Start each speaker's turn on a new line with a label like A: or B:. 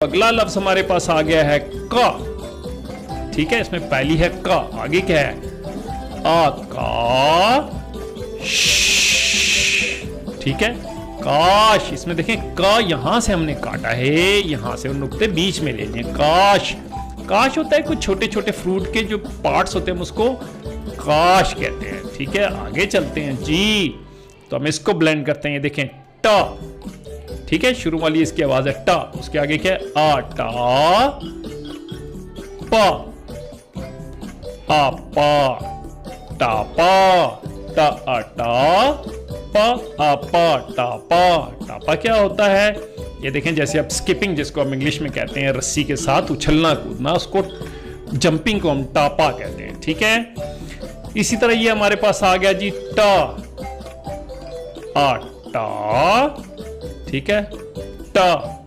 A: अगला लफ्ज हमारे पास आ गया है का। ठीक है, इसमें पहली है का, आगे क्या है आकाश। ठीक है, काश। इसमें देखें का यहां से हमने काटा है, यहां से नुक्ते बीच में ले लिए। काश, काश होता है कुछ छोटे छोटे फ्रूट के जो पार्ट्स होते हैं, हम उसको काश कहते हैं। ठीक है, आगे चलते हैं जी। तो हम इसको ब्लेंड करते हैं, ये देखें टा। ठीक है, शुरू वाली इसकी आवाज है टा, उसके आगे क्या है आटा पा, आपा टापा टा आटा पा आपा टापा। टापा क्या होता है, ये देखें जैसे आप स्किपिंग जिसको हम इंग्लिश में कहते हैं, रस्सी के साथ उछलना कूदना, उसको जंपिंग को हम टापा कहते हैं। ठीक है, इसी तरह ये हमारे पास आ गया जी टा आटा। ठीक है, टा